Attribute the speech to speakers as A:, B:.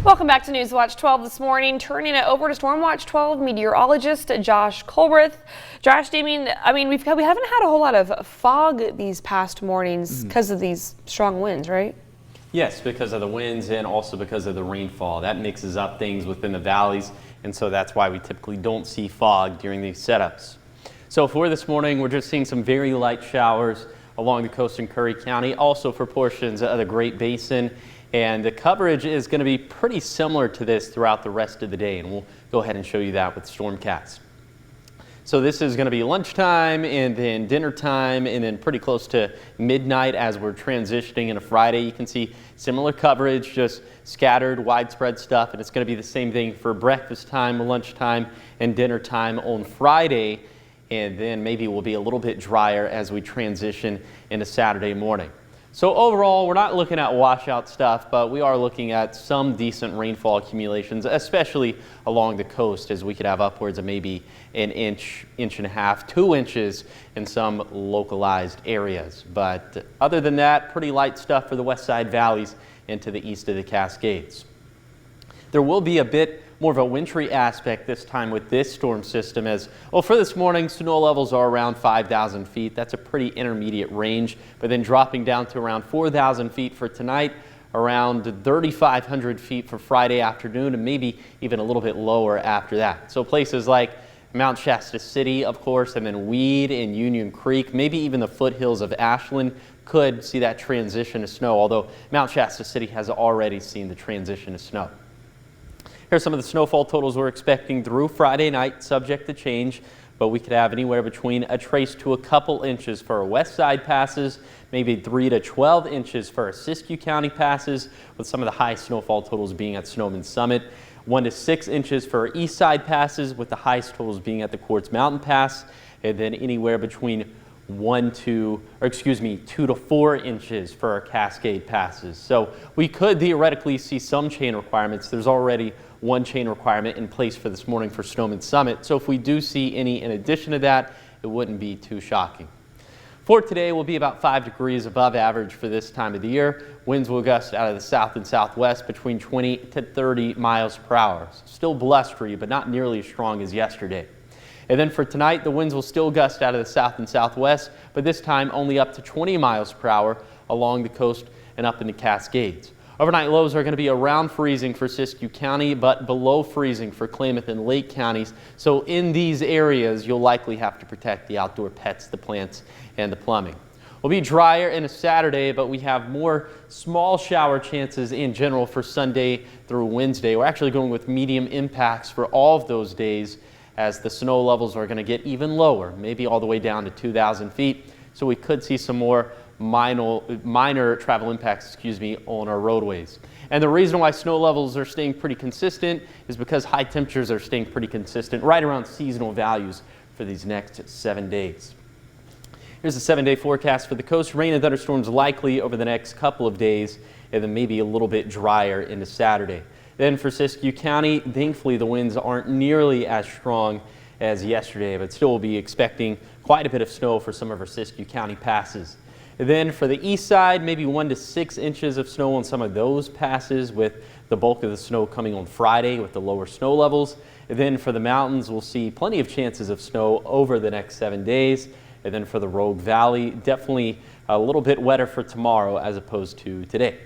A: Welcome back to News Watch 12 this morning. Turning it over to Storm Watch 12 meteorologist Josh Colbreth. Josh, we haven't had a whole lot of fog these past mornings because of these strong winds, right?
B: Yes, because of the winds and also because of the rainfall. That mixes up things within the valleys, and so that's why we typically don't see fog during these setups. So for this morning, we're just seeing some very light showers along the coast in Curry County, also for portions of the Great Basin. And the coverage is going to be pretty similar to this throughout the rest of the day, and we'll go ahead and show you that with Stormcast. So this is going to be lunchtime and then dinner time and then pretty close to midnight as we're transitioning into Friday. You can see similar coverage, just scattered, widespread stuff, and it's going to be the same thing for breakfast time, lunchtime, and dinner time on Friday. And then maybe we'll be a little bit drier as we transition into Saturday morning. So overall, we're not looking at washout stuff, but we are looking at some decent rainfall accumulations, especially along the coast, as we could have upwards of maybe an inch, inch and a half, 2 inches in some localized areas. But other than that, pretty light stuff for the west side valleys into the east of the Cascades. There will be a bit more of a wintry aspect this time with this storm system as, well, for this morning, snow levels are around 5,000 feet. That's a pretty intermediate range, but then dropping down to around 4,000 feet for tonight, around 3,500 feet for Friday afternoon, and maybe even a little bit lower after that. So places like Mount Shasta City, of course, and then Weed and Union Creek, maybe even the foothills of Ashland could see that transition to snow, although Mount Shasta City has already seen the transition to snow. Here's some of the snowfall totals we're expecting through Friday night, subject to change, but we could have anywhere between a trace to a couple inches for our west side passes, maybe 3 to 12 inches for our Siskiyou County passes, with some of the high snowfall totals being at Snowman Summit, 1 to 6 inches for our east side passes, with the highest totals being at the Quartz Mountain Pass, and then anywhere between 2 to 4 inches for our Cascade passes. So we could theoretically see some chain requirements. There's already one chain requirement in place for this morning for Snowman Summit. So if we do see any in addition to that, it wouldn't be too shocking. For today, we'll be about 5 degrees above average for this time of the year. Winds will gust out of the south and southwest between 20 to 30 miles per hour. Still blustery, but not nearly as strong as yesterday. And then for tonight, the winds will still gust out of the south and southwest, but this time only up to 20 miles per hour along the coast and up in the Cascades. Overnight lows are going to be around freezing for Siskiyou County, but below freezing for Klamath and Lake counties. So in these areas, you'll likely have to protect the outdoor pets, the plants, and the plumbing. We'll be drier in a Saturday, but we have more small shower chances in general for Sunday through Wednesday. We're actually going with medium impacts for all of those days, as the snow levels are going to get even lower, maybe all the way down to 2,000 feet. So we could see some more minor travel impacts, on our roadways. And the reason why snow levels are staying pretty consistent is because high temperatures are staying pretty consistent, right around seasonal values for these next 7 days. Here's a 7-day forecast for the coast. Rain and thunderstorms likely over the next couple of days, and then maybe a little bit drier into Saturday. Then for Siskiyou County, thankfully the winds aren't nearly as strong as yesterday, but still we'll be expecting quite a bit of snow for some of our Siskiyou County passes. And then for the east side, maybe 1 to 6 inches of snow on some of those passes, with the bulk of the snow coming on Friday with the lower snow levels. And then for the mountains, we'll see plenty of chances of snow over the next 7 days. And then for the Rogue Valley, definitely a little bit wetter for tomorrow as opposed to today.